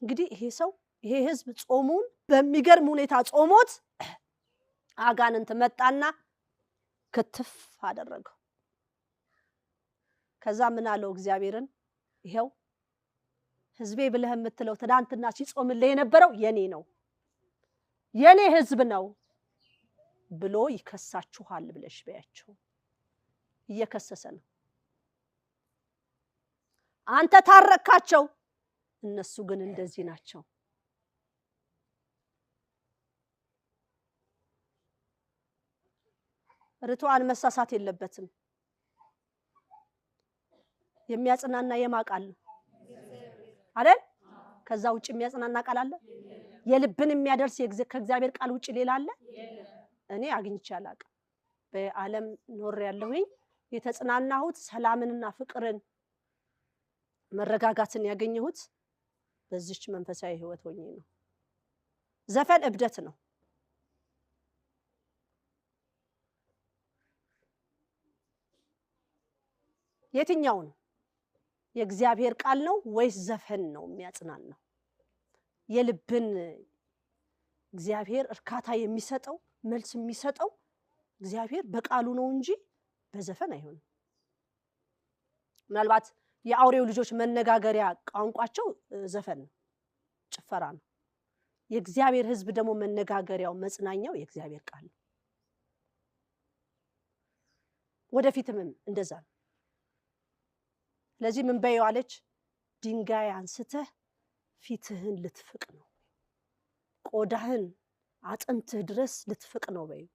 እንግዲህ ይሄ ህዝብ ጾሙን በሚገርም ሁኔታ ጾሞት አጋንንት መጣና ክትፍ አደረገው። ከዛ ምን አለው እግዚአብሔርን ይሄው ህዝቤ ብለህ የምትለው ትናንትና ሲጾምልህ የነበረው የኔ ህዝብ ነው ብሎ ይከሳችኋል ብለሽ በያቸው። እየከሰሰ ነው። አንተ ታረካቸው፣ እነሱ ግን እንደዚህ ናቸው። ርቱዓን መሳሳት የለበትም። የሚያጽናና የማቃል አይደል? ከዛ ውጭ የሚያጽናና ቃል አለ? የልብን የሚያደርስ ከእግዚአብሔር ቃል ውጭ ሌላ አለ? እኔ አግኝቼ አላውቅም። በዓለም ኖር ያለሁኝ የተጽናናሁት ሰላምንና ፍቅርን መረጋጋትን ያገኘሁት በዚች መንፈሳዊ ህይወት ሆኜ ነው። ዘፈን እብደት ነው። የትኛው ነው? የእግዚአብሔር ቃል ነው ወይስ ዘፈን ነው የሚያጽናናው? የልብን እግዚአብሔር እርካታ የሚሰጠው መልስ የሚሰጠው እግዚአብሔር በቃሉ ነው እንጂ በዘፈን አይሆንም። ምናልባት የአውሬው ልጆች መነጋገሪያ ቋንቋቸው ዘፈን ነው፣ ጭፈራ ነው። የእግዚአብሔር ህዝብ ደግሞ መነጋገሪያው መጽናኛው የእግዚአብሔር ቃል ነው። ወደፊትም እንደዛ ነው። ስለዚህ ምን በይው አለች? ድንጋይ አንስተህ ፊትህን ልትፍቅ ነው፣ ቆዳህን አጥንትህ ድረስ ልትፍቅ ነው በይው።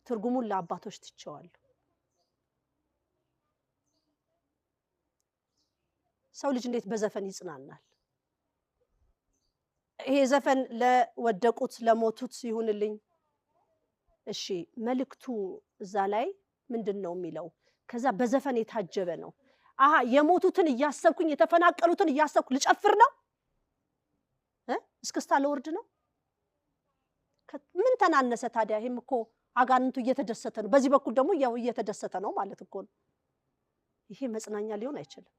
ትርጉሙን ለአባቶች ትቸዋለሁ። ሰው ልጅ እንዴት በዘፈን ይጽናናል? ይሄ ዘፈን ለወደቁት ለሞቱት ይሁንልኝ። እሺ መልእክቱ እዛ ላይ ምንድነው የሚለው? ከዛ በዘፈን የታጀበ ነው። አሃ የሞቱትን እያሰብኩኝ የተፈናቀሉትን እያሰብኩ ልጨፍር ነው? እስክስታ ለወርድ ነው? ምን ተናነሰ ታዲያ? ይሄም እኮ አጋንንቱ እየተደሰተ ነው፣ በዚህ በኩል ደግሞ ያው እየተደሰተ ነው ማለት እኮ ነው። ይሄ መጽናኛ ሊሆን አይችልም።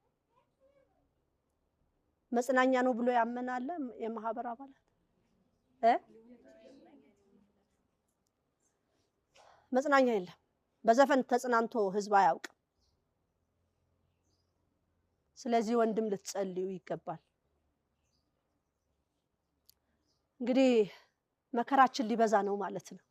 መጽናኛ ነው ብሎ ያመናል የማህበር አባላት መጽናኛ የለም። በዘፈን ተጽናንቶ ህዝብ አያውቅም። ስለዚህ ወንድም ልትጸልዩ ይገባል። እንግዲህ መከራችን ሊበዛ ነው ማለት ነው።